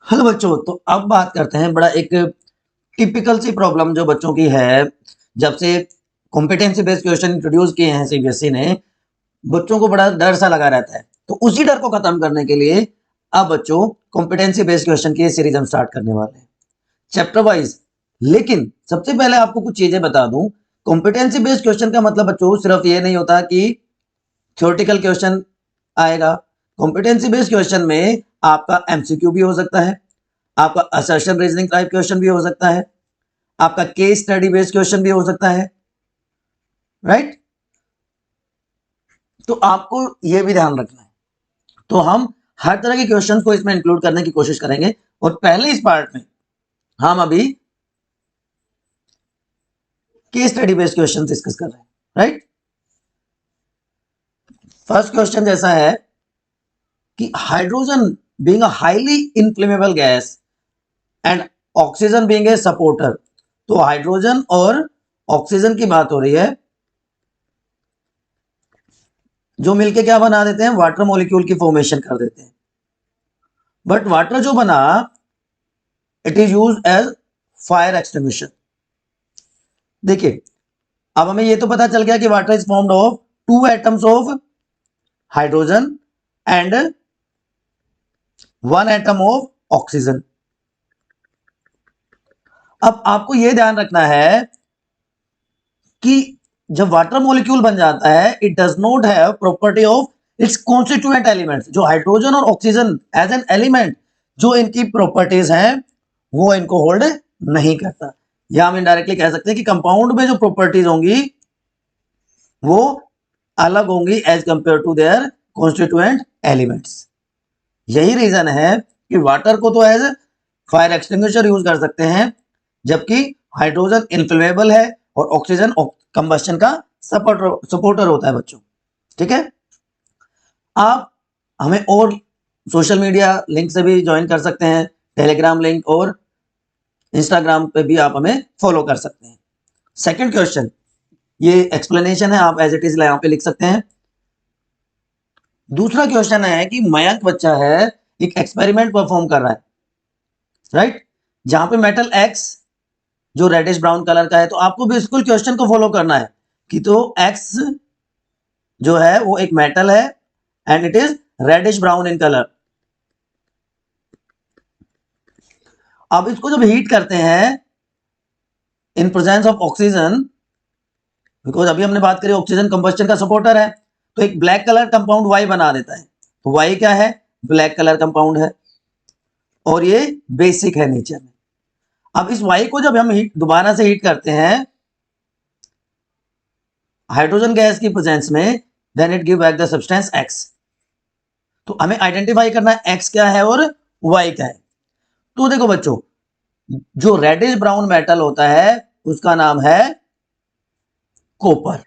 Hello बच्चों, तो अब बात करते हैं बड़ा एक टिपिकल सी प्रॉब्लम जो बच्चों की है। जब से कॉम्पिटेंसी बेस्ड क्वेश्चन इंट्रोड्यूस किए हैं सीबीएसई ने, बच्चों को बड़ा डर सा लगा रहता है। तो उसी डर को खत्म करने के लिए अब बच्चों कॉम्पिटेंसी बेस्ड क्वेश्चन की सीरीज हम स्टार्ट करने वाले हैं चैप्टर वाइज। लेकिन सबसे पहले आपको कुछ चीजें बता दूं। कॉम्पिटेंसी बेस्ड क्वेश्चन का मतलब बच्चों सिर्फ ये नहीं होता कि थ्योरेटिकल क्वेश्चन आएगा। कॉम्पिटेंसी बेस्ड क्वेश्चन में आपका एमसीक्यू भी हो सकता है, आपका असर्शन रीजनिंग टाइप क्वेश्चन भी हो सकता है, आपका केस स्टडी बेस्ड क्वेश्चन भी हो सकता है, राइट। तो आपको यह भी ध्यान रखना है। तो हम हर तरह के क्वेश्चंस को इसमें इंक्लूड करने की कोशिश करेंगे। और पहले इस पार्ट में हम अभी case study based question discuss कर रहे हैं, राइट। फर्स्ट क्वेश्चन जैसा है कि hydrogen being a highly inflammable gas and oxygen being a supporter. तो हाइड्रोजन और ऑक्सीजन की बात हो रही है, जो मिलके क्या बना देते हैं, वाटर मॉलिक्यूल की फॉर्मेशन कर देते हैं। बट वाटर जो बना, it is use as fire extinguisher. देखिए, अब हमें ये तो पता चल गया कि water is formed of two atoms of hydrogen and one atom of oxygen. अब आपको यह ध्यान रखना है कि जब वाटर मॉलिक्यूल बन जाता है, it does not have property of its constituent elements. जो हाइड्रोजन और ऑक्सीजन एज एन एलिमेंट जो इनकी प्रॉपर्टीज हैं, वो इनको होल्ड नहीं करता। या हम इनडायरेक्टली कह सकते हैं कि कंपाउंड में जो प्रॉपर्टीज होंगी वो अलग होंगी as compare to their constituent elements. यही रीजन है कि वाटर को तो एज फायर एक्सटिंग्विशर यूज कर सकते हैं, जबकि हाइड्रोजन इनफ्लेमेबल है और ऑक्सीजन कंबस्शन का सपोर्टर होता है बच्चों। ठीक है। आप हमें और सोशल मीडिया लिंक से भी ज्वाइन कर सकते हैं, टेलीग्राम लिंक, और इंस्टाग्राम पे भी आप हमें फॉलो कर सकते हैं। सेकंड क्वेश्चन, ये एक्सप्लेनेशन है, आप एज इट इज यहां पे लिख सकते हैं। दूसरा क्वेश्चन है कि मयंक बच्चा है, एक एक्सपेरिमेंट परफॉर्म कर रहा है, राइट, जहां पे मेटल एक्स जो रेडिश ब्राउन कलर का है। तो आपको बिल्कुल क्वेश्चन को फॉलो करना है कि तो एक्स जो है वो एक मेटल है and it is reddish brown in colour. अब इसको जब हीट करते हैं in presence of oxygen, because अभी हमने बात करी ऑक्सीजन कंबस्शन का सपोर्टर है, तो एक ब्लैक कलर कंपाउंड वाई बना देता है। तो वाई क्या है, ब्लैक कलर कंपाउंड है और ये बेसिक है नेचर में। अब इस वाई को जब हम हीट दोबारा से हीट करते हैं हाइड्रोजन गैस की प्रेजेंस में, then it give back the substance X. तो हमें आइडेंटिफाई करना है एक्स क्या है और वाई क्या है। तो देखो बच्चों, जो रेडिश ब्राउन मेटल होता है उसका नाम है कॉपर।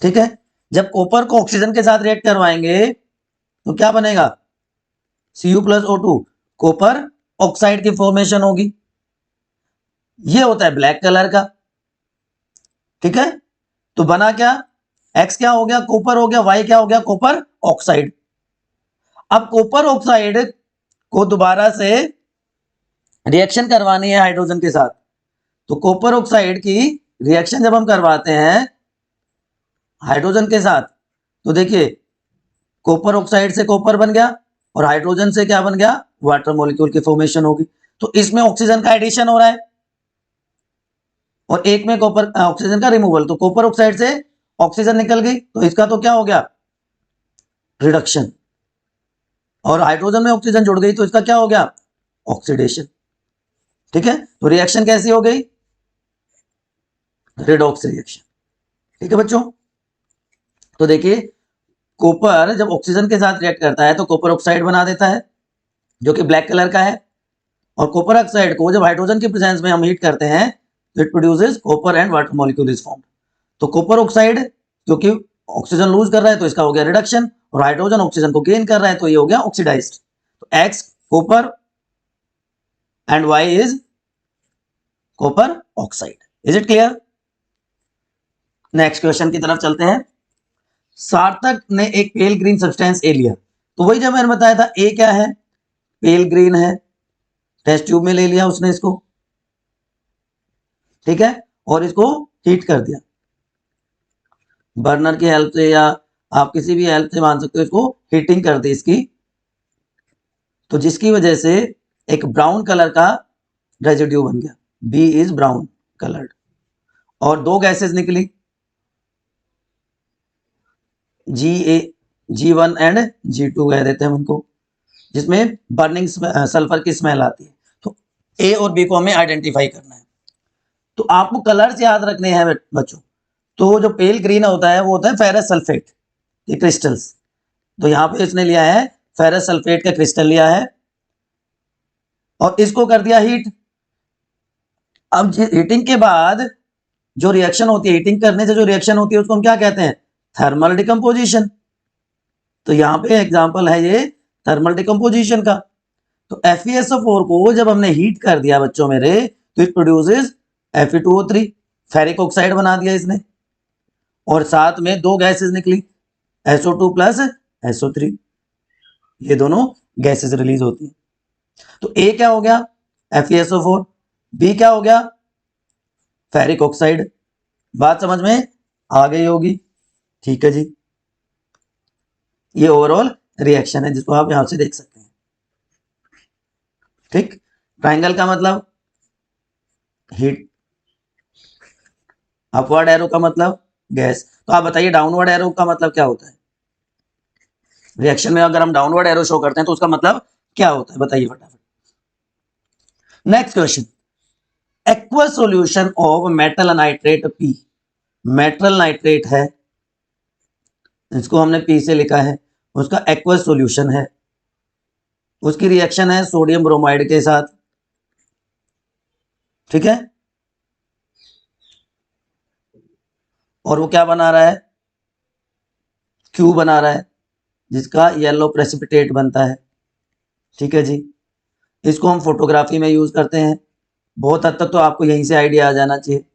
ठीक है। जब कॉपर को ऑक्सीजन के साथ रिएक्ट करवाएंगे तो क्या बनेगा, Cu+O2, कॉपर ऑक्साइड की फॉर्मेशन होगी। ये होता है ब्लैक कलर का। ठीक है। तो बना क्या, एक्स क्या हो गया, कॉपर हो गया, वाई क्या हो गया, कॉपर ऑक्साइड। अब कॉपर ऑक्साइड को दोबारा से रिएक्शन करवानी है हाइड्रोजन के साथ। तो कॉपर ऑक्साइड की रिएक्शन जब हम करवाते हैं हाइड्रोजन के साथ, तो देखिए कॉपर ऑक्साइड से कॉपर बन गया और हाइड्रोजन से क्या बन गया, वाटर मॉलिक्यूल की फॉर्मेशन होगी। तो इसमें ऑक्सीजन का एडिशन हो रहा है और एक में कॉपर ऑक्सीजन का रिमूवल। तो कॉपर ऑक्साइड से ऑक्सीजन निकल गई, तो इसका तो क्या हो गया, रिडक्शन। और हाइड्रोजन में ऑक्सीजन जुड़ गई तो इसका क्या हो गया, ऑक्सीडेशन। ठीक है। तो रिएक्शन कैसी हो गई, रिडॉक्स रिएक्शन। ठीक है बच्चों। तो देखिए, कॉपर जब ऑक्सीजन के साथ रिएक्ट करता है तो कॉपर ऑक्साइड बना देता है जो कि ब्लैक कलर का है, और कॉपर ऑक्साइड को जब हाइड्रोजन की प्रेजेंस में हम हीट करते हैं तो it produces copper and water molecule is formed. तो कॉपर ऑक्साइड क्योंकि ऑक्सीजन लूज कर रहा है तो इसका हो गया रिडक्शन, और हाइड्रोजन ऑक्सीजन को गेन कर रहा है तो ये हो गया ऑक्सीडाइज्ड। तो X copper and Y is copper oxide. Is it clear. Next question की तरफ चलते हैं। सार्थक ने एक पेल ग्रीन सब्सटेंस ए लिया। तो वही जब मैंने बताया था ए क्या है, पेल ग्रीन है, टेस्ट ट्यूब में ले लिया उसने इसको, ठीक है, और इसको हीट कर दिया बर्नर की हेल्प से, या आप किसी भी हेल्प से मान सकते हो, इसको हीटिंग कर दी इसकी, तो जिसकी वजह से एक ब्राउन कलर का रेजिड्यू बन गया, बी इज ब्राउन कलर्ड, और दो गैसेस निकली, G1 एंड G2 कह देते हैं उनको, जिसमें बर्निंग सल्फर की स्मेल आती है। तो ए और बी को हमें आइडेंटिफाई करना है। तो आपको कलर्स याद रखने हैं बच्चों। तो जो पेल ग्रीन होता है वो होता है फेरस सल्फेट के क्रिस्टल्स। तो यहाँ पे इसने लिया है फेरस सल्फेट का क्रिस्टल लिया है और इसको कर दिया हीट। अब हीटिंग के बाद जो रिएक्शन होती है, हीटिंग करने से जो रिएक्शन होती है उसको हम क्या कहते हैं? Thermal decomposition. तो यहाँ पे एग्जांपल है ये थर्मल डिकम्पोजिशन का। तो FeSO4 को जब हमने हीट कर दिया बच्चों मेरे, तो it produces Fe2O3, ferric oxide बना दिया इसने, और साथ में दो गैसेस निकली, SO2 प्लस SO3, ये दोनों गैसेस रिलीज होती हैं। तो A क्या हो गया? FeSO4, B क्या हो गया? Ferric oxide. बात समझ में आ गई होगी? ठीक है जी, ये ओवरऑल रिएक्शन है जिसको आप यहां से देख सकते हैं। ठीक, ट्रायंगल का मतलब हीट, अपवर्ड एरो का मतलब गैस। तो आप बताइए डाउनवर्ड एरो का मतलब क्या होता है? रिएक्शन में अगर हम डाउनवर्ड एरो शो करते हैं तो उसका मतलब क्या होता है, बताइए फटाफट। Next question, aqueous solution of metal nitrate P। Metal nitrate है, इसको हमने P से लिखा है, उसका एक्वस सॉल्यूशन है, उसकी रिएक्शन है सोडियम ब्रोमाइड के साथ, ठीक है, और वो क्या बना रहा है? Q बना रहा है, जिसका येलो प्रेसिपिटेट बनता है, ठीक है जी। इसको हम फोटोग्राफी में यूज करते हैं। बहुत हद तक तो आपको यहीं से आइडिया आ जाना चाहिए।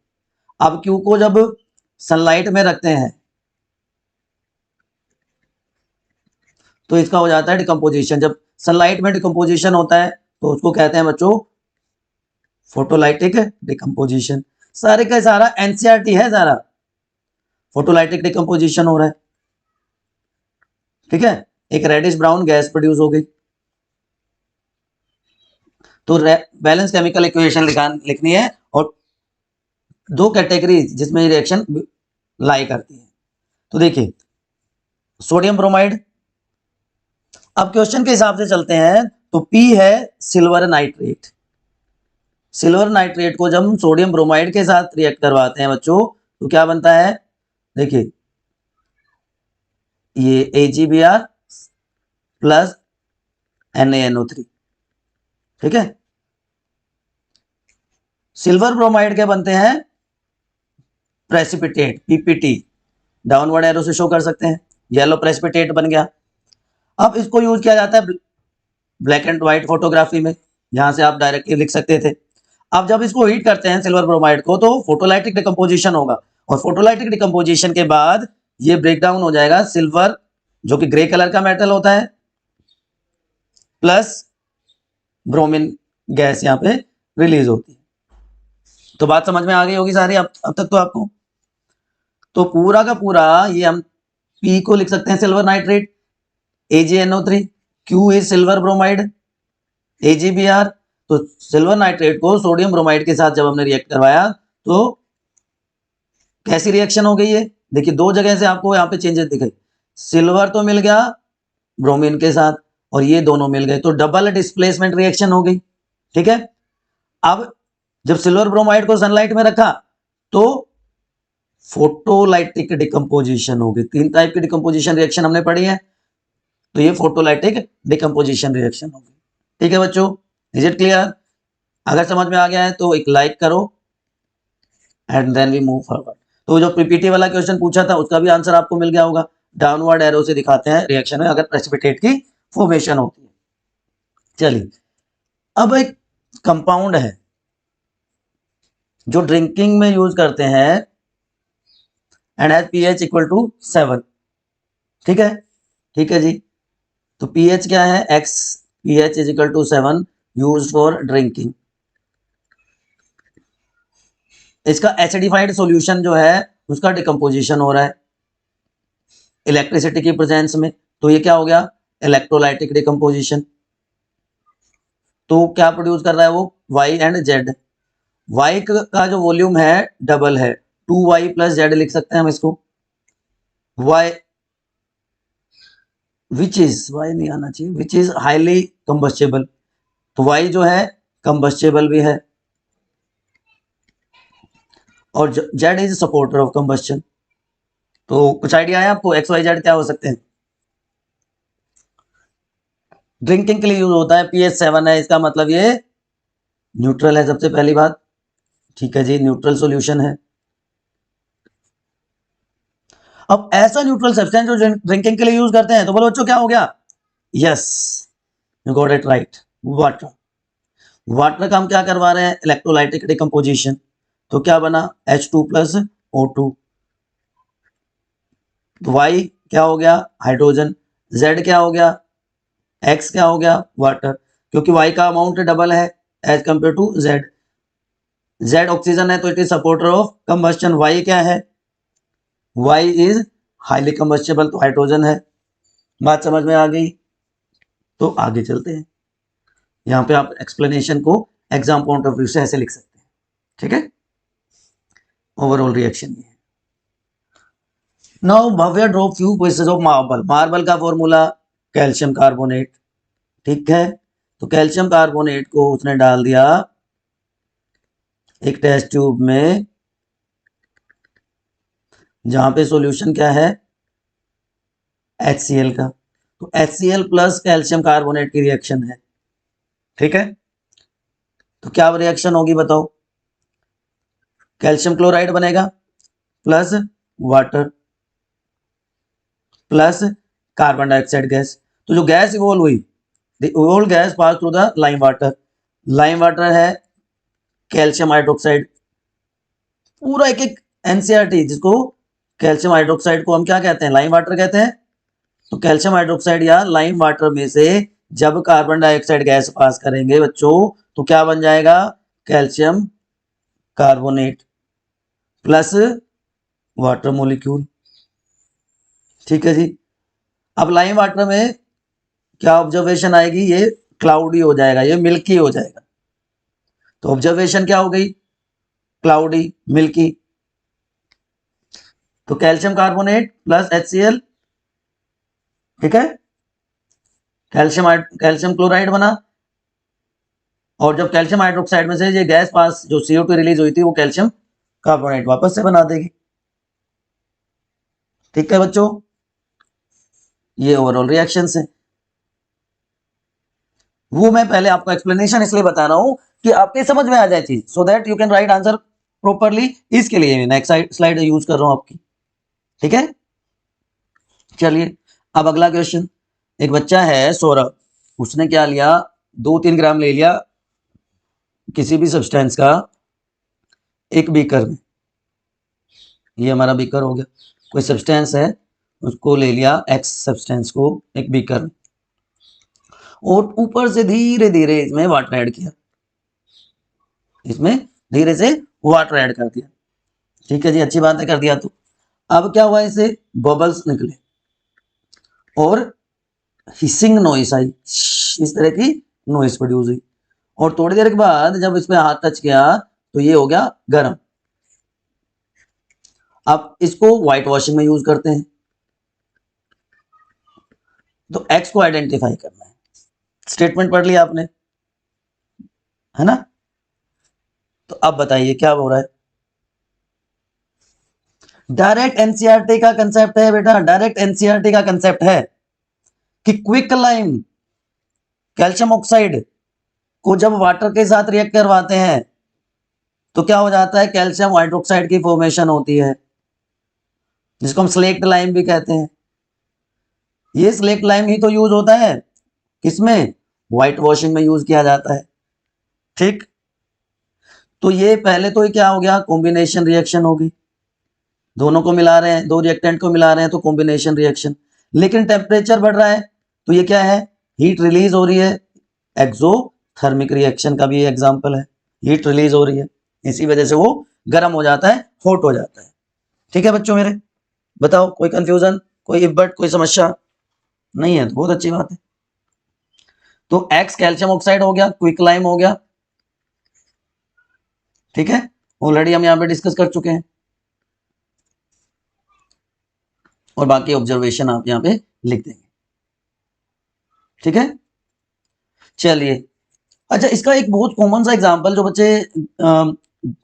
अब Q को जब सनलाइट में रखते हैं तो इसका हो जाता है डिकम्पोजिशन। जब सनलाइट में डिकम्पोजिशन होता है तो उसको कहते हैं बच्चों फोटोलाइटिक डिकम्पोजिशन। सारे का सारा एनसीईआरटी है, सारा फोटोलाइटिक डिकम्पोजिशन हो रहा है, ठीक है। एक रेडिश ब्राउन गैस प्रोड्यूस हो गई। तो बैलेंस केमिकल इक्वेशन लिखनी है और दो कैटेगरी जिसमें रिएक्शन लाई करती है। तो देखिए सोडियम ब्रोमाइड, अब क्वेश्चन के हिसाब से चलते हैं तो P है सिल्वर नाइट्रेट। सिल्वर नाइट्रेट को जब हम सोडियम ब्रोमाइड के साथ रिएक्ट करवाते हैं बच्चों तो क्या बनता है? देखिए ये AgBr प्लस NaNO3, ठीक है। सिल्वर ब्रोमाइड के बनते हैं प्रेसिपिटेट PPT, डाउनवर्ड एरो से शो कर सकते हैं, येलो प्रेसिपिटेट बन गया। अब इसको यूज किया जाता है ब्लैक एंड व्हाइट फोटोग्राफी में, यहां से आप डायरेक्टली लिख सकते थे। अब जब इसको हीट करते हैं सिल्वर ब्रोमाइड को तो फोटोलाइटिक डिकम्पोजिशन होगा, और फोटोलाइटिक डिकम्पोजिशन के बाद ये ब्रेक डाउन हो जाएगा सिल्वर, जो कि ग्रे कलर का मेटल होता है, प्लस ब्रोमीन गैस यहाँ पे रिलीज होती है। तो बात समझ में आ गई होगी सारी अब तक तो आपको। तो पूरा का पूरा ये हम P को लिख सकते हैं silver nitrate, AgNO3, Q is silver bromide, AgBr। तो सिल्वर नाइट्रेट को सोडियम ब्रोमाइड के साथ जब हमने रिएक्ट करवाया तो कैसी रिएक्शन हो गई है? देखिए दो जगह से आपको यहाँ पे चेंजेस दिखाई, सिल्वर तो मिल गया ब्रोमीन के साथ और ये दोनों मिल गए, तो डबल डिस्प्लेसमेंट रिएक्शन हो गई, ठीक है। अब जब सिल्वर ब्रोमाइड को सनलाइट में रखा तो फोटोलाइटिक डिकम्पोजिशन हो गई। तीन टाइप की डिकम्पोजिशन रिएक्शन हमने पढ़ी है, तो ये फोटोलाइटिक डिकम्पोजिशन रिएक्शन हो गई, ठीक है बच्चों। Is it clear? अगर समझ में आ गया है तो एक लाइक करो and then we move forward. तो जो पीपीटी वाला क्वेश्चन पूछा था उसका भी आंसर आपको मिल गया होगा। डाउनवर्ड एरो से दिखाते हैं रिएक्शन में अगर प्रेसिपिटेट की फॉर्मेशन होती है। चलिए अब एक कंपाउंड है जो ड्रिंकिंग में यूज करते हैं and has pH equal to 7, ठीक है, ठीक है जी। तो pH क्या है? X pH is equal to 7 use for drinking. इसका एसिडिफाइड सॉल्यूशन जो है उसका डिकम्पोजिशन हो रहा है इलेक्ट्रिसिटी की प्रेजेंस में, तो ये क्या हो गया, इलेक्ट्रोलाइटिक डिकम्पोजिशन। तो क्या प्रोड्यूस कर रहा है वो, वाई एंड जेड। वाई का जो वॉल्यूम है डबल है, 2y प्लस जेड लिख सकते हैं हम इसको। वाई विच इज, वाई नहीं आना चाहिए, विच इज हाईली कंबस्टेबल, तो वाई जो है कंबस्टेबल भी है, और Z is supporter of combustion. तो कुछ आइडिया है आपको एक्स वाई जेड क्या हो सकते हैं। ड्रिंकिंग के लिए यूज होता है, pH 7 है, इसका मतलब ये न्यूट्रल है सबसे पहली बात, ठीक है जी, न्यूट्रल सॉल्यूशन है। अब ऐसा न्यूट्रल सब्सटेंस जो ड्रिंकिंग के लिए यूज करते हैं, तो बोलो बच्चों क्या हो गया, yes you got it right, water. Water का हम क्या करवा रहे हैं, इलेक्ट्रोलाइटिक डिकम्पोजिशन, तो क्या बना H2 प्लस O2, तो Y क्या हो गया, हाइड्रोजन, Z क्या हो गया, X क्या हो गया, वाटर, क्योंकि Y का अमाउंट डबल है as compare to Z। Z oxygen है तो it is supporter of combustion, Y क्या है, Y इज हाईली कंबस्टेबल, तो हाइड्रोजन है। बात समझ में आ गई, तो आगे चलते हैं। यहाँ पे आप एक्सप्लेनेशन को एग्जाम पॉइंट ऑफ व्यू से ऐसे लिख सकते हैं, ठीक है। ओवरऑल रिएक्शन ये है। Now Bhavya drop few pieces of marble. Marble का फॉर्मूला कैल्शियम कार्बोनेट, ठीक है। तो कैल्शियम कार्बोनेट को उसने डाल दिया एक टेस्ट ट्यूब में, जहां पे सॉल्यूशन क्या है, HCl का, तो HCl प्लस कैल्शियम कार्बोनेट की रिएक्शन है, ठीक है। तो क्या रिएक्शन होगी बताओ, कैल्शियम क्लोराइड बनेगा plus water plus carbon dioxide gas. तो जो गैस इवॉल्व हुई, the evolve gas pass through the lime water, lime water है कैल्शियम हाइड्रोक्साइड, पूरा एक एक एनसीईआरटी, जिसको कैल्शियम हाइड्रोक्साइड को हम क्या कहते हैं, लाइम वाटर कहते हैं। तो कैल्शियम हाइड्रोक्साइड या लाइम वाटर में से जब कार्बन डाइऑक्साइड गैस पास करेंगे बच्चों, तो क्या बन जाएगा, calcium carbonate plus water molecule, ठीक है जी। अब लाइम वाटर में क्या ऑब्जर्वेशन आएगी, ये क्लाउडी हो जाएगा, ये मिल्की हो जाएगा। तो ऑब्जर्वेशन क्या हो गई, क्लाउडी मिल्की। तो कैल्शियम कार्बोनेट प्लस HCl, ठीक है, कैल्शियम क्लोराइड बना, और जब कैल्शियम हाइड्रोक्साइड में से ये गैस पास जो CO2 रिलीज हुई थी, वो कैल्शियम कार्बोनेट वापस से बना देगी, ठीक है बच्चों। ये ओवरऑल रिएक्शंस है। वो मैं पहले आपको एक्सप्लेनेशन इसलिए बता रहा हूं कि आपके समझ में आ जाए चीज, so that you can write answer properly. इसके लिए नेक्स्ट स्लाइड यूज कर रहा हूं आपकी, ठीक है। चलिए अब अगला क्वेश्चन। एक बच्चा है सौरभ, उसने क्या लिया, 2-3 ग्राम ले लिया किसी भी सब्सटेंस का एक बीकर में, ये हमारा बीकर हो गया, कोई सब्सटेंस है उसको ले लिया X सब्सटेंस को एक बीकर में, और ऊपर से धीरे धीरे इसमें वाटर ऐड किया, इसमें धीरे से वाटर ऐड कर दिया, ठीक है जी, अच्छी बात है, कर दिया। तो अब क्या हुआ, इसे बबल्स निकले और हिसिंग नॉइस आई, इस तरह की नॉइस प्रोड्यूस हुई, और थोड़ी देर के बाद जब इस पे हाथ टच किया तो ये हो गया गर्म। अब इसको व्हाइट वॉशिंग में यूज करते हैं, तो एक्स को आइडेंटिफाई करना है। स्टेटमेंट पढ़ लिया आपने, है ना। तो अब बताइए क्या हो रहा है। डायरेक्ट एनसीईआरटी का कंसेप्ट है बेटा, डायरेक्ट एनसीईआरटी का कंसेप्ट है कि क्विक लाइम कैल्शियम ऑक्साइड को जब वाटर के साथ रिएक्ट करवाते हैं तो क्या हो जाता है, कैल्शियम हाइड्रोक्साइड की फॉर्मेशन होती है, जिसको हम स्लेक्ट लाइम भी कहते हैं। ये स्लेक्ट लाइम ही तो यूज होता है किसमें, व्हाइट वॉशिंग में यूज किया जाता है, ठीक। तो ये पहले तो ये क्या हो गया, कॉम्बिनेशन रिएक्शन होगी, दोनों को मिला रहे हैं, दो रिएक्टेंट को मिला रहे हैं, तो कॉम्बिनेशन रिएक्शन। लेकिन टेम्परेचर बढ़ रहा है तो ये क्या है, हीट रिलीज हो रही है, एक्सोथर्मिक रिएक्शन का भी एग्जाम्पल है, हीट रिलीज हो रही है, इसी वजह से वो गर्म हो जाता है, हॉट हो जाता है। ठीक है बच्चों मेरे, बताओ कोई कंफ्यूजन, कोई इब्बट, कोई समस्या नहीं है तो बहुत अच्छी बात है। तो एक्स कैल्शियम ऑक्साइड हो गया, क्विकलाइम हो गया, ठीक है, ऑलरेडी हम यहाँ पे डिस्कस कर चुके हैं, और बाकी ऑब्जर्वेशन आप यहाँ पे लिख देंगे, ठीक है। चलिए, अच्छा इसका एक बहुत कॉमन सा एग्जांपल जो बच्चे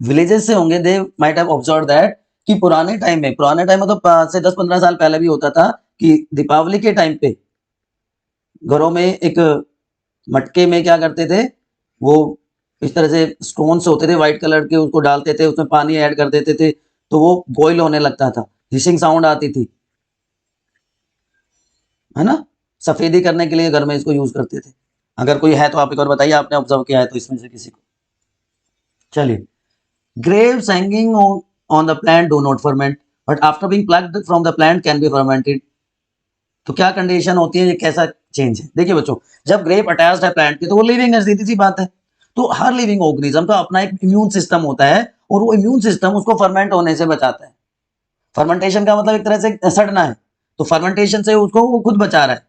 विलेजेस से होंगे, they might have observe that कि पुराने टाइम में मतलब से 10-15 साल पहले भी होता था कि दीपावली के टाइम पे घरों में एक मटके में क्या करते थे, वो इस तरह से स्टोन्स होते थे व्हाइट कलर के, उसको डालते थे, उसमें पानी ऐड कर देते थे, तो वो बॉईल होने लगता था, हिसिंग साउंड आती थी, है ना, सफेदी करने के लिए घर में इसको यूज करते थे। अगर कोई है तो आप एक और बताइए, आपने ऑब्जर्व किया है तो इसमें से किसी को। चलिए, grapes hanging on the plant do not ferment, but after being plucked from the plant can be fermented। तो क्या कंडीशन होती है, ये कैसा चेंज है? देखिए बच्चों, जब ग्रेप अटैच्ड है प्लांट के तो वो लिविंग है, सीधी सी बात है। तो हर लिविंग ऑर्गेनिज्म का अपना एक इम्यून सिस्टम होता है, और वो इम्यून सिस्टम उसको फर्मेंट होने से बचाता है। फर्मेंटेशन का मतलब एक तरह से सड़ना है, तो फर्मेंटेशन से उसको वो खुद बचा रहा है।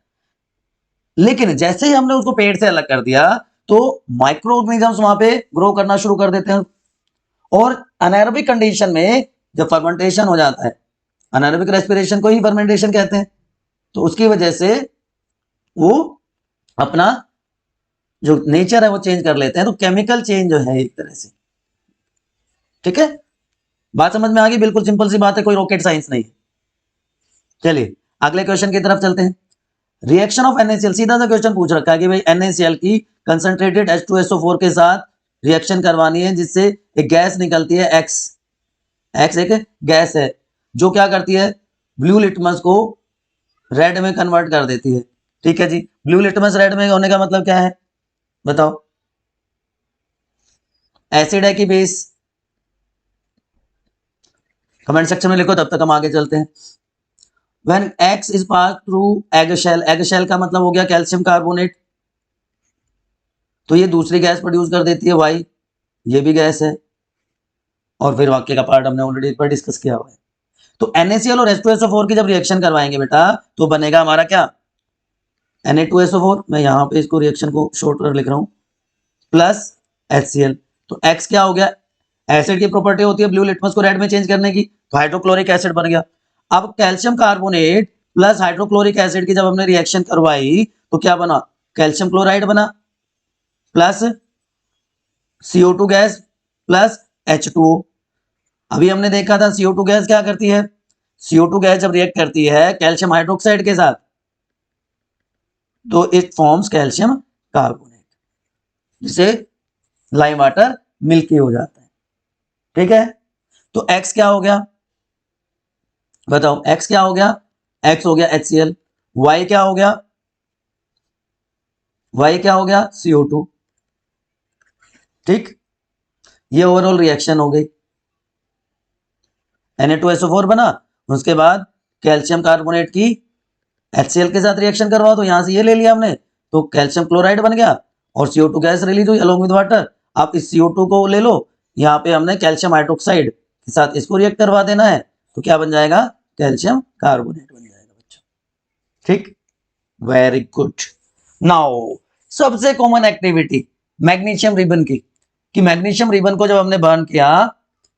लेकिन जैसे ही हमने उसको पेड़ से अलग कर दिया तो माइक्रो ऑर्गेनिजम्स वहां पे ग्रो करना शुरू कर देते हैं, और अनाएरोबिक कंडीशन में जब फर्मेंटेशन हो जाता है, अनाएरोबिक रेस्पिरेशन को ही फर्मेंटेशन कहते हैं, तो उसकी वजह से वो अपना जो नेचर है वो चेंज कर लेते हैं। तो केमिकल चेंज जो है एक तरह से, ठीक है, बात समझ में आ गई? बिल्कुल सिंपल सी बात है, कोई रॉकेट साइंस नहीं है। चलिए अगले क्वेश्चन की तरफ चलते हैं। रिएक्शन ऑफ NaCl, सीधा सा क्वेश्चन पूछ रखा है कि भाई NaCl की कंसंट्रेटेड H2SO4 के साथ रिएक्शन करवानी है, जिससे एक गैस निकलती है X एक गैस है जो क्या करती है, ब्लू लिटमस को रेड में कन्वर्ट कर देती है। ठीक है जी, ब्लू लिटमस रेड में होने का मतलब क्या है बताओ? एसिड है कि बेस? कमेंट सेक्शन में लिखो, तब तक हम आगे चलते हैं। When X is passed through egg shell का मतलब हो गया कैल्शियम कार्बोनेट, तो ये दूसरी गैस प्रोड्यूस कर देती है Y, ये भी गैस है, और फिर वाक्य का पार्ट हमने ऑलरेडी एक बार डिस्कस किया हुआ है। तो NaCl और H2SO4 की जब रिएक्शन करवाएंगे बेटा, तो बनेगा हमारा क्या, Na2SO4, मैं यहाँ पे इसको रिएक्शन को शॉर्ट कर लिख रहा हूँ, प्लस HCl। तो X क्या हो गया, एसिड की प्रॉपर्टी होती है ब्लू लिटमस को रेड में चेंज करने की, तो हाइड्रोक्लोरिक एसिड बन गया। अब calcium carbonate plus hydrochloric acid की जब हमने रिएक्शन करवाई तो क्या बना, कैल्शियम क्लोराइड बना, plus CO2 gas plus H2O। अभी हमने देखा था CO2 गैस क्या करती है, CO2 गैस जब रिएक्ट करती है कैल्शियम हाइड्रोक्साइड के साथ तो इट फॉर्म्स कैल्शियम कार्बोनेट, जिसे लाइम वाटर मिल्की हो जाता है। ठीक है, तो X क्या हो गया बताओ, X क्या हो गया, X हो गया HCl, Y क्या हो गया, Y क्या हो गया CO2। ठीक, ये ओवरऑल रिएक्शन हो गई, Na2SO4 बना, उसके बाद कैल्शियम कार्बोनेट की HCl के साथ रिएक्शन करवाओ, तो यहां से ये ले लिया हमने, तो कैल्शियम क्लोराइड बन गया और CO2 गैस रिलीज हुई अलोंग विद वाटर। आप इस CO2 को ले लो, यहाँ पे हमने कैल्शियम हाइड्रोक्साइड के साथ इसको रिएक्ट करवा देना है, तो क्या बन जाएगा, कैल्शियम कार्बोनेट बन जाएगा बच्चों। ठीक, वेरी गुड। नाउ सबसे कॉमन एक्टिविटी मैग्नीशियम रिबन की, कि मैग्नीशियम रिबन को जब हमने बर्न किया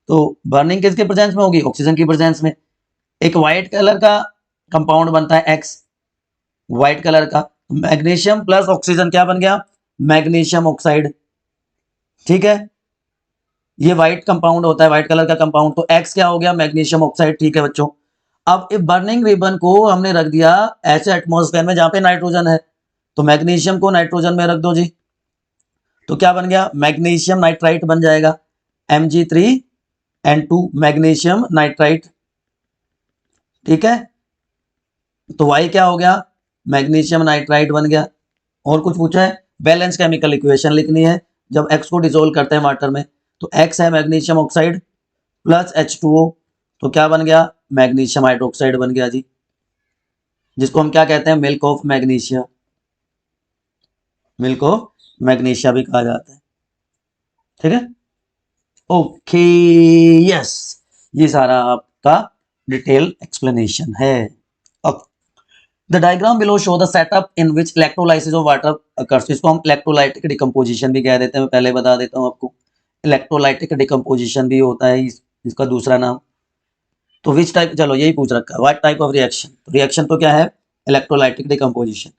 तो बर्निंग किसके प्रेजेंस में होगी, ऑक्सीजन की प्रेजेंस में। एक व्हाइट कलर का कंपाउंड बनता है X, व्हाइट कलर का, मैग्नीशियम प्लस ऑक्सीजन क्या बन गया, मैग्नीशियम ऑक्साइड। ठीक है, ये व्हाइट कंपाउंड होता है, व्हाइट कलर का कंपाउंड, तो X क्या हो गया, मैग्नीशियम ऑक्साइड। ठीक है बच्चों, अब इस बर्निंग रिबन को हमने रख दिया ऐसे एटमॉस्फेयर में जहां पे नाइट्रोजन है, तो मैग्नीशियम को नाइट्रोजन में रख दो जी, तो क्या बन गया, मैग्नीशियम नाइट्राइट बन जाएगा, Mg3N2 मैग्नीशियम नाइट्राइट। ठीक है, तो Y क्या हो गया, मैग्नीशियम नाइट्राइट बन गया। और कुछ पूछा है, बैलेंस केमिकल इक्वेशन लिखनी है जब X को डिसोल्व करते हैं वाटर में, तो X है मैग्नीशियम ऑक्साइड प्लस H2O, तो क्या बन गया, मैग्नीशियम हाइड्रोक्साइड बन गया जी, जिसको हम क्या कहते हैं, milk of magnesia, milk of magnesia भी कहा जाता है। ठीक है, ओके, यस, ये सारा आपका डिटेल एक्सप्लेनेशन है। The diagram below show the setup in which electrolysis of water occurs. इसको हम इलेक्ट्रोलाइटिक डिकम्पोजिशन भी कह देते हैं, मैं पहले बता देता हूँ आपको। इलेक्ट्रोलाइटिक डिकम्पोजिशन भी होता है इसका दूसरा नाम। तो विच टाइप, चलो यही पूछ रखा है, what type of reaction. Reaction तो क्या है, electrolytic decomposition.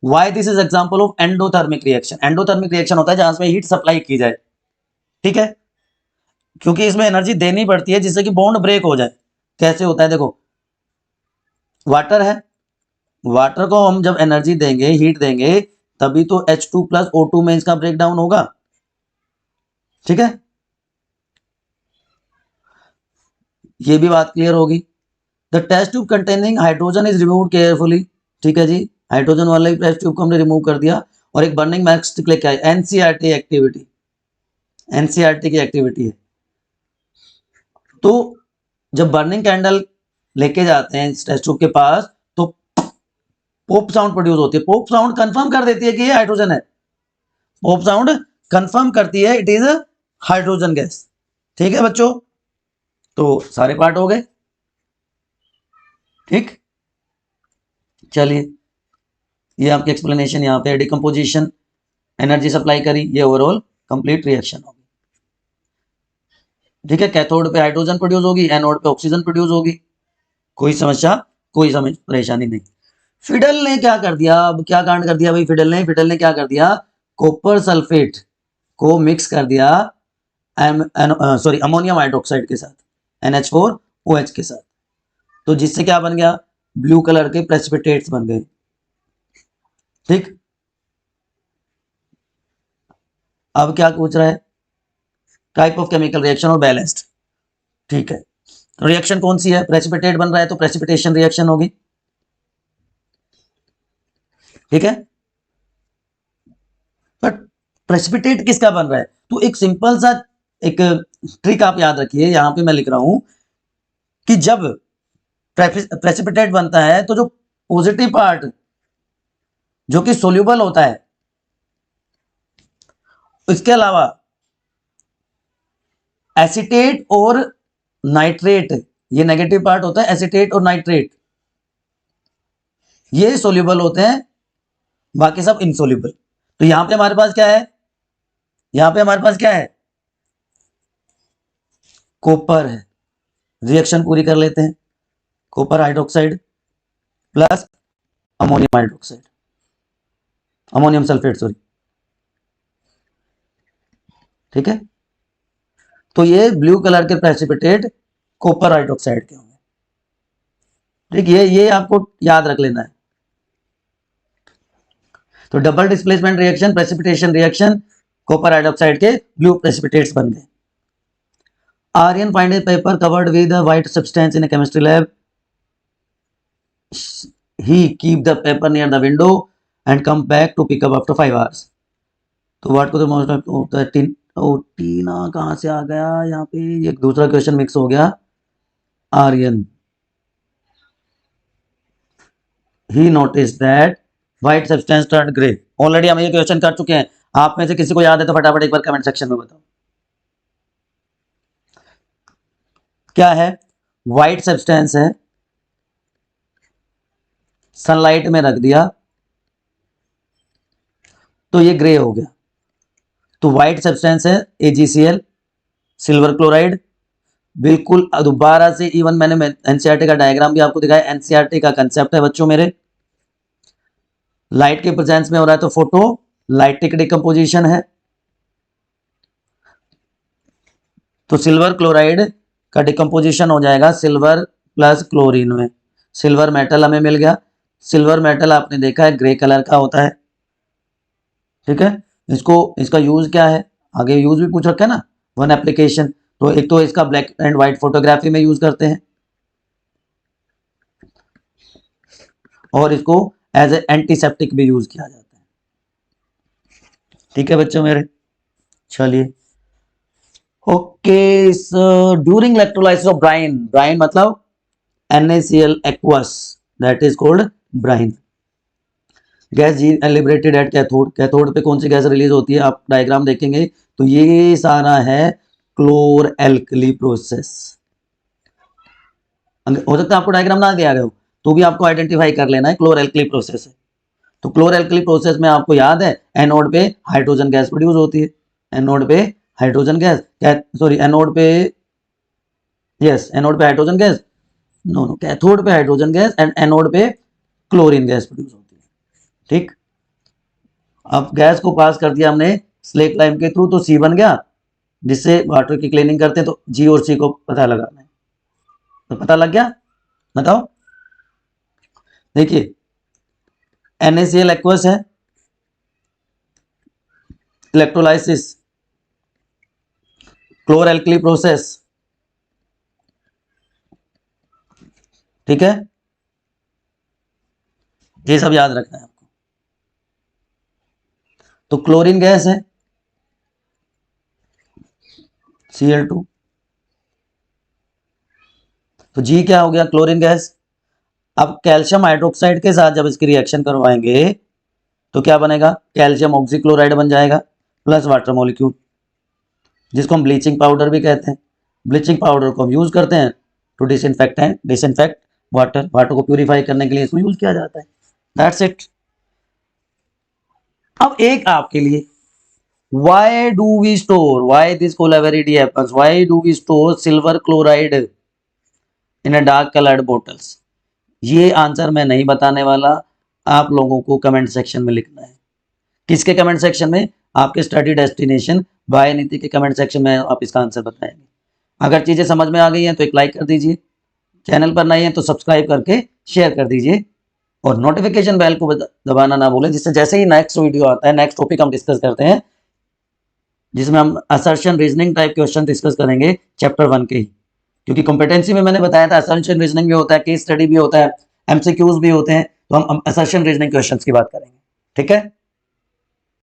Why this is example of endothermic reaction. Endothermic reaction होता है जहां से हीट सप्लाई की जाए, ठीक है, क्योंकि इसमें एनर्जी देनी पड़ती है जिससे कि बॉन्ड ब्रेक हो जाए। कैसे होता है, देखो वाटर है, वाटर को हम जब एनर्जी देंगे, हीट देंगे, तभी तो H2 प्लस O2 में इसका ब्रेक डाउन होगा। ठीक है, ये भी बात क्लियर होगी। The test tube containing hydrogen is remove carefully. ठीक है जी, हाइड्रोजन वाले टेस्ट ट्यूब को हमने रिमूव कर दिया और एक बर्निंग मैक्स लेके आए। एनसीईआरटी एक्टिविटी, एनसीईआरटी की एक्टिविटी है। तो जब बर्निंग कैंडल लेके जाते हैं इस टेस्ट ट्यूब के पास तो पॉप साउंड प्रोड्यूस होती है। पॉप साउंड कंफर्म कर देती है कि ये हाइड्रोजन है। पॉप साउंड कंफर्म करती है इट इज हाइड्रोजन गैस। ठीक है बच्चों, तो सारे पार्ट हो गए। ठीक, चलिए ये आपकी एक्सप्लेनेशन यहाँ पे डिकम्पोजिशन, एनर्जी सप्लाई करी, ये ओवरऑल कंप्लीट रिएक्शन होगी। ठीक है, कैथोड पे हाइड्रोजन प्रोड्यूस होगी, एनोड पे ऑक्सीजन प्रोड्यूस होगी। कोई समस्या, कोई समझ परेशानी नहीं। फिडल ने क्या कर दिया, अब क्या कांड कर दिया भाई फिडल ने क्या कर दिया, कॉपर सल्फेट को मिक्स कर दिया सॉरी अमोनियम हाइड्रोक्साइड के साथ, NH4OH के साथ। तो जिससे क्या बन गया, ब्लू कलर के प्रेसिपिटेट्स बन गए। ठीक, अब क्या पूछ रहा है, टाइप ऑफ केमिकल रिएक्शन और बैलेंस्ड। ठीक है, रिएक्शन कौन सी है, प्रेसिपिटेट बन रहा है तो प्रेसिपिटेशन रिएक्शन होगी। ठीक है, बट प्रेसिपिटेट किसका बन रहा है, तो एक सिंपल सा एक ट्रिक आप याद रखिए, यहां पे मैं लिख रहा हूं कि जब प्रेसिपिटेट बनता है तो जो पॉजिटिव पार्ट जो कि सोल्यूबल होता है, इसके अलावा एसीटेट और नाइट्रेट, ये नेगेटिव पार्ट होता है, एसीटेट और नाइट्रेट ये सोल्यूबल होते हैं, बाकी सब इनसोल्यूबल। तो यहां पे हमारे पास क्या है, यहां पे हमारे पास क्या है, कॉपर है। रिएक्शन पूरी कर लेते हैं, copper hydroxide plus ammonium hydroxide, ammonium sulphate sorry. ठीक है, तो ये ब्लू कलर के प्रेसिपिटेट कॉपर हाइड्रोक्साइड के होंगे। ठीक, ये आपको याद रख लेना है। तो double displacement reaction, precipitation reaction, copper hydroxide के ब्लू प्रेसिपिटेट्स बन गए। Aryan find a paper covered with a white substance in a chemistry lab. He keep the paper near the window and come back to pick up after 5 hours. तो what को the most of the टीना कहां से आ गया यहाँ पे, एक दूसरा क्वेश्चन मिक्स हो गया। Aryan, he notice that white substance turn grey. Already हम ये क्वेश्चन कर चुके हैं, आप में से किसी को याद है तो फटाफट एक बार कमेंट सेक्शन में बताओ। क्या है, व्हाइट सब्सटेंस है, सनलाइट में रख दिया तो ये ग्रे हो गया। तो व्हाइट सब्सटेंस है AgCl, सिल्वर क्लोराइड। बिल्कुल दोबारा से, इवन मैंने एनसीईआरटी का डायग्राम भी आपको दिखाया। एनसीईआरटी का कंसेप्ट है बच्चों मेरे, लाइट के प्रेजेंस में हो रहा है तो फोटो लाइटिक डिकम्पोजिशन है। तो सिल्वर क्लोराइड का डिकम्पोजिशन हो जाएगा सिल्वर प्लस क्लोरीन में। सिल्वर मेटल हमें मिल गया। सिल्वर मेटल आपने देखा है ग्रे कलर का होता है। ठीक है, इसका यूज क्या है, आगे यूज भी पूछ रखा है ना, वन एप्लीकेशन। तो एक तो इसका ब्लैक एंड व्हाइट फोटोग्राफी में यूज करते हैं और इसको एज ए एंटीसेप्टिक भी यूज किया जाता है। ठीक है बच्चों मेरे, चलिए okay. During electrolysis of brine, brine मतलब NaCl aqueous, that is called brine. Gas G liberated at cathode, cathode पे कौन सी गैस रिलीज होती है, आप डायग्राम देखेंगे तो ये सारा है क्लोर एल्कली प्रोसेस। हो सकता है आपको डायग्राम ना दिया गया हो तो भी आपको आइडेंटिफाई कर लेना है क्लोर एल्कली प्रोसेस है। तो क्लोर एल्कली प्रोसेस में आपको याद है एनोड पे हाइड्रोजन गैस प्रोड्यूस होती है, एनोड पे हाइड्रोजन गैस, सॉरी एनोड पे, यस एनोड पे hydrogen gas, no no cathode पे हाइड्रोजन गैस एंड एनोड पे क्लोरीन गैस प्रोड्यूस होती है। ठीक, अब गैस को पास कर दिया हमने स्लेक लाइम के थ्रू तो सी बन गया, जिससे वाटर की क्लीनिंग करते हैं तो जी और सी को पता लगाना है, तो पता लग गया। बताओ, देखिए NaCl एक्वस है, इलेक्ट्रोलाइसिस, क्लोर एल्कली प्रोसेस, ठीक है, ये सब याद रखना है आपको। तो क्लोरीन गैस है Cl2, तो जी क्या हो गया क्लोरीन गैस। अब कैल्शियम हाइड्रोक्साइड के साथ जब इसकी रिएक्शन करवाएंगे तो क्या बनेगा, कैल्शियम ऑक्सीक्लोराइड बन जाएगा प्लस वाटर मॉलिक्यूल, जिसको हम ब्लीचिंग पाउडर भी कहते हैं। ब्लीचिंग पाउडर को हम यूज करते हैं टू डिसइंफेक्ट वाटर, वाटर को प्यूरिफाई करने के लिए इसको यूज किया जाता है। That's it. अब एक आपके लिए, why do we store, why this collaborative happens, why do we store silver chloride in a dark colored bottles, ये आंसर मैं नहीं बताने वाला, आप लोगों को कमेंट सेक्शन में लिखना है। किसके कमेंट सेक्शन में, आपके स्टडी डेस्टिनेशन बाय नीति के कमेंट सेक्शन में आप इसका आंसर बताएंगे। अगर चीजें समझ में आ गई हैं तो एक लाइक कर दीजिए, चैनल पर नए हैं तो सब्सक्राइब करके शेयर कर दीजिए और नोटिफिकेशन बेल को दबाना ना भूलें, जिससे जैसे ही नेक्स्ट वीडियो आता है, नेक्स्ट टॉपिक हम डिस्कस करते हैं जिसमें हम assertion reasoning type question discuss करेंगे चैप्टर 1 के ही, क्योंकि कॉम्पिटेंसी में मैंने बताया था असर्शन रीजनिंग भी होता है, केस स्टडी भी होता है, एमसीक्यूज भी होते हैं, तो हम असर्शन रीजनिंग क्वेश्चंस की बात करेंगे। ठीक है।